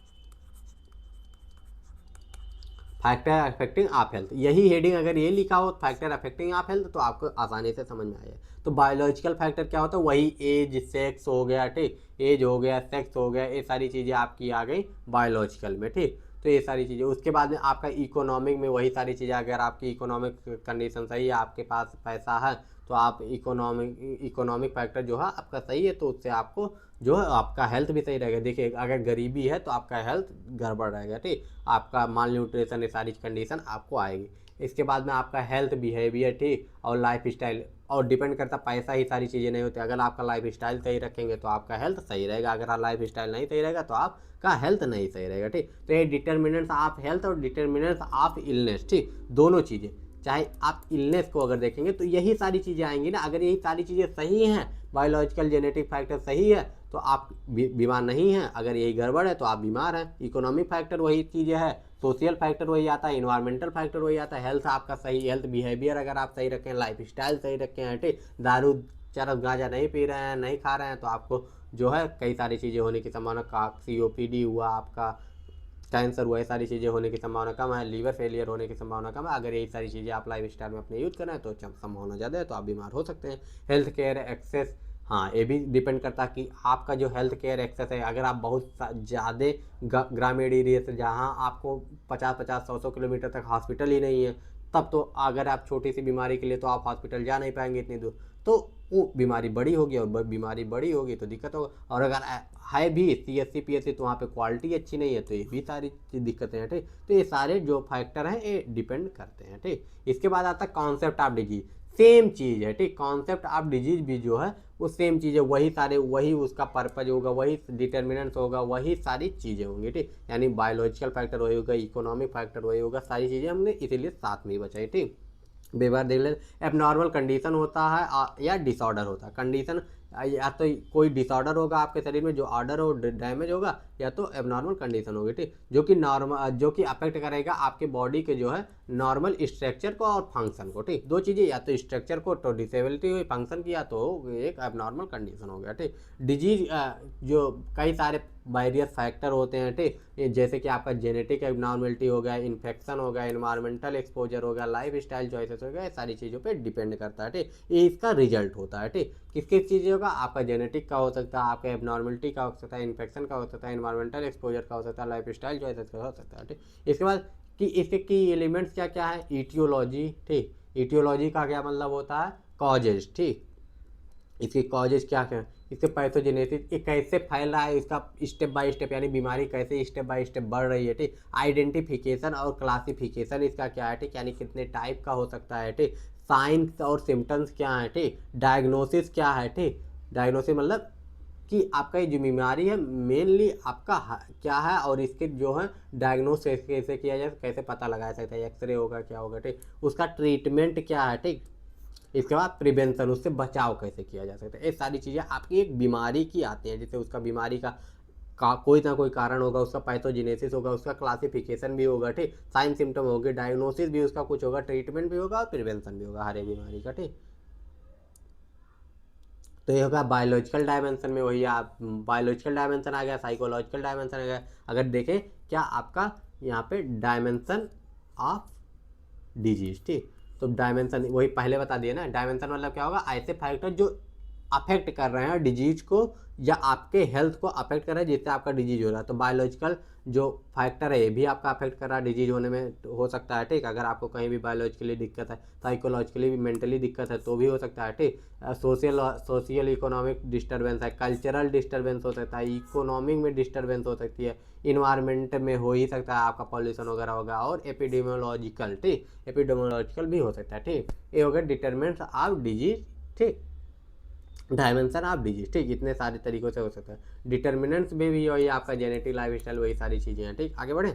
फैक्टर अफेक्टिंग आप हेल्थ, यही हेडिंग अगर ये लिखा हो फैक्टर अफेक्टिंग आप हेल्थ तो आपको आसानी से समझ में आएगा। तो बायोलॉजिकल फैक्टर क्या होता है, वही एज, सेक्स हो गया, ठीक, एज हो गया, सेक्स हो गया, ये सारी चीज़ें आपकी आ गई बायोलॉजिकल में, ठीक। तो ये सारी चीज़ें, उसके बाद में आपका इकोनॉमिक में वही सारी चीज़ें, अगर आपकी इकोनॉमिक कंडीशन सही है, आपके पास पैसा है, तो आप इकोनॉमिक फैक्टर जो है आपका सही है, तो उससे आपको जो है आपका हेल्थ भी सही रहेगा। देखिए अगर गरीबी है तो आपका हेल्थ गड़बड़ रहेगा, ठीक, आपका माल न्यूट्रिशन, ये सारी कंडीशन आपको आएगी। इसके बाद में आपका हेल्थ, बिहेवियर, ठीक, और लाइफ स्टाइल, और डिपेंड करता पैसा ही सारी चीज़ें नहीं होती। अगर आपका लाइफ स्टाइल सही रखेंगे तो आपका हेल्थ सही रहेगा, अगर लाइफ स्टाइल नहीं सही रहेगा तो आपका हेल्थ नहीं सही रहेगा, ठीक। तो ये डिटर्मिनेंट्स ऑफ हेल्थ और डिटर्मिनेंट्स ऑफ इलनेस, ठीक, दोनों चीज़ें, चाहे आप इलनेस को अगर देखेंगे तो यही सारी चीज़ें आएंगी ना। अगर यही सारी चीज़ें सही हैं, बायोलॉजिकल जेनेटिक फैक्टर सही है तो आप बीमार नहीं हैं, अगर यही गड़बड़ है तो आप बीमार हैं। इकोनॉमिक फैक्टर वही चीज़ें है, सोशल फैक्टर वही आता है, इन्वायरमेंटल फैक्टर वही आता है, हेल्थ आपका सही, हेल्थ बिहेवियर अगर आप सही रखें, लाइफ स्टाइल सही रखें हैं, ठीक, दारू चरस गांजा नहीं पी रहे हैं, नहीं खा रहे हैं, तो आपको जो है कई सारी चीज़ें होने की संभावना, COPD हुआ, आपका कैंसर हुआ, ये सारी चीज़ें होने की संभावना कम है, लीवर फेलियर होने की संभावना कम है। अगर यही सारी चीज़ें आप लाइफ स्टाइल में अपने यूज़ करें तो संभावना ज़्यादा है, तो आप बीमार हो सकते हैं। हेल्थ केयर एक्सेस, हाँ ये भी डिपेंड करता है कि आपका जो हेल्थ केयर एक्सेस है, अगर आप बहुत ज़्यादा ग्रामीण एरिया से जहाँ आपको 50-50, 100-100 किलोमीटर तक हॉस्पिटल ही नहीं है, तब तो अगर आप छोटी सी बीमारी के लिए तो आप हॉस्पिटल जा नहीं पाएंगे इतनी दूर, तो वो बीमारी बड़ी होगी, और बीमारी बड़ी होगी तो दिक्कत होगा। और अगर है भी CSC PSC तो वहाँ पे क्वालिटी अच्छी नहीं है, तो ये भी सारी दिक्कतें हैं, ठीक। तो ये सारे जो फैक्टर हैं ये डिपेंड करते हैं, ठीक। इसके बाद आता है कॉन्सेप्ट ऑफ डिजीज, सेम चीज़ है, ठीक, कॉन्सेप्ट ऑफ डिजीज भी जो है वो सेम चीज़ है, वही सारे, वही उसका पर्पज होगा, वही डिटर्मिनेंट्स होगा, वही सारी चीज़ें होंगी, ठीक, यानी बायोलॉजिकल फैक्टर वही होगा, इकोनॉमिक फैक्टर वही होगा, सारी चीज़ें हमने इसीलिए साथ में ही बचाई, ठीक। बेबार देख ले, एबनॉर्मल कंडीशन होता है या डिसऑर्डर होता है। कंडीशन या तो कोई डिसऑर्डर होगा आपके शरीर में, जो ऑर्डर हो डैमेज होगा, या तो एबनॉर्मल कंडीशन होगी, ठीक, जो कि नॉर्मल, जो कि अफेक्ट करेगा आपके बॉडी के जो है नॉर्मल स्ट्रक्चर को और फंक्शन को, ठीक, दो चीज़ें, या तो स्ट्रक्चर को तो डिसेबिलिटी हुई, फंक्शन की, या तो एक एबनॉर्मल कंडीशन हो गया, ठीक। डिजीज जो कई सारे वायरियस फैक्टर होते हैं, ठीक, जैसे कि आपका जेनेटिक एबनॉर्मलिटी हो गया, इन्फेक्शन हो गया, इन्वायरमेंटल एक्सपोजर हो गया, लाइफ स्टाइल चॉइसेस हो गया, सारी चीज़ों पे डिपेंड करता है, ठीक, ये इसका रिजल्ट होता है, ठीक। किस किस चीज़ों का, आपका जेनेटिक का हो सकता है, आपका एबनॉर्मलिटी का हो सकता है, इन्फेक्शन का हो सकता है, इन्वायरमेंटल एक्सपोजर का हो सकता है, लाइफ स्टाइल चॉइसेस का हो सकता है, ठीक। इसके बाद कि इसके की एलिमेंट्स क्या क्या है, ईटियोलॉजी, ठीक, ईटियोलॉजी का क्या मतलब होता है, कॉजेज, ठीक, इसके कॉजेज क्या क्या, इसके पैथोजेनेसिस, ये कैसे फैल रहा है, इसका स्टेप बाय स्टेप, यानी बीमारी कैसे स्टेप बाय स्टेप बढ़ रही है, ठीक, आइडेंटिफिकेशन और क्लासिफिकेशन इसका क्या है, ठीक, यानी कितने टाइप का हो सकता है, ठीक, साइंस और सिम्टम्स क्या है, ठीक, डायग्नोसिस क्या है, ठीक, डायग्नोसिस मतलब कि आपका ये जो बीमारी है मेनली आपका क्या है, और इसके जो है डायग्नोसिस कैसे किया जाए, कैसे पता लगाया सकता है, एक्सरे होगा, क्या होगा, ठीक, उसका ट्रीटमेंट क्या है, ठीक, इसके बाद प्रिवेंशन, उससे बचाव कैसे किया जा सकता है, ये सारी चीज़ें आपकी एक बीमारी की आती हैं, जैसे उसका बीमारी का कोई ना कोई कारण होगा, उसका पैथोजेनेसिस होगा, उसका क्लासिफिकेशन भी होगा, ठीक, साइन सिम्टम होगी, डायग्नोसिस भी उसका कुछ होगा, ट्रीटमेंट भी होगा और प्रिवेंशन भी होगा हर एक बीमारी का, ठीक। तो ये होगा बायोलॉजिकल डायमेंशन में, वही आप बायोलॉजिकल डायमेंशन आ गया, साइकोलॉजिकल डायमेंशन आ गया। अगर देखें क्या आपका यहाँ पे डायमेंशन ऑफ डिजीज, ठीक, तो डायमेंशन वही पहले बता दिए ना, डायमेंशन मतलब क्या होगा, ऐसे फैक्टर जो अफेक्ट कर रहे हैं डिजीज को, या आपके हेल्थ को अफेक्ट कर रहा है जिससे आपका डिजीज हो रहा है। तो बायोलॉजिकल जो फैक्टर है ये भी आपका अफेक्ट कर रहा है, डिजीज होने में हो सकता है, ठीक, अगर आपको कहीं भी बायोलॉजिकली दिक्कत है, साइकोलॉजिकली भी, मेंटली दिक्कत है तो भी हो सकता है, ठीक। सोशल इकोनॉमिक डिस्टर्बेंस है, कल्चरल डिस्टर्बेंस हो सकता है, इकोनॉमिक में डिस्टर्बेंस हो सकती है, इन्वायरमेंट में हो ही सकता है, आपका पॉल्यूशन वगैरह होगा, और एपिडेमियोलॉजिकल, ठीक, एपिडेमियोलॉजिकल भी हो सकता है, ठीक। ये हो गया डिटरमिनेंट्स ऑफ डिजीज, ठीक, डायमेंशन ऑफ डिजीज, ठीक, इतने सारे तरीकों से हो सकता है। डिटर्मिनेंट्स में भी वही आपका जेनेटिक, लाइफ स्टाइल, वही सारी चीज़ें हैं, ठीक। आगे बढ़े,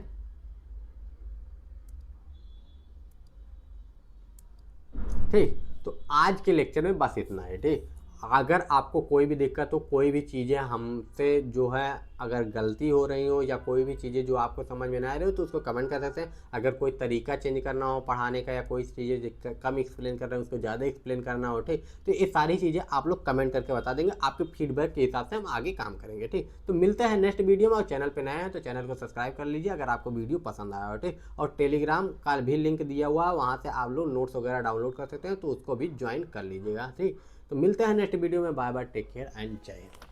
ठीक। तो आज के लेक्चर में बस इतना है, ठीक। अगर आपको कोई भी दिक्कत हो, कोई भी चीज़ें हमसे जो है अगर गलती हो रही हो या कोई भी चीज़ें जो आपको समझ में ना आ रही हो तो उसको कमेंट कर सकते हैं। अगर कोई तरीका चेंज करना हो पढ़ाने का या कोई चीज़ें कम एक्सप्लेन कर रहे हैं उसको ज़्यादा एक्सप्लेन करना हो, ठीक, तो ये सारी चीज़ें आप लोग कमेंट करके बता देंगे। आपके फीडबैक के हिसाब से हम आगे काम करेंगे, ठीक। तो मिलते हैं नेक्स्ट वीडियो में। और चैनल पर नए हैं तो चैनल को सब्सक्राइब कर लीजिए अगर आपको वीडियो पसंद आया हो, ठीक। और टेलीग्राम का भी लिंक दिया हुआ है, वहाँ से आप लोग नोट्स वगैरह डाउनलोड कर सकते हैं, तो उसको भी ज्वाइन कर लीजिएगा, ठीक। तो मिलते हैं नेक्स्ट वीडियो में। Bye bye, take care and जय हिंद।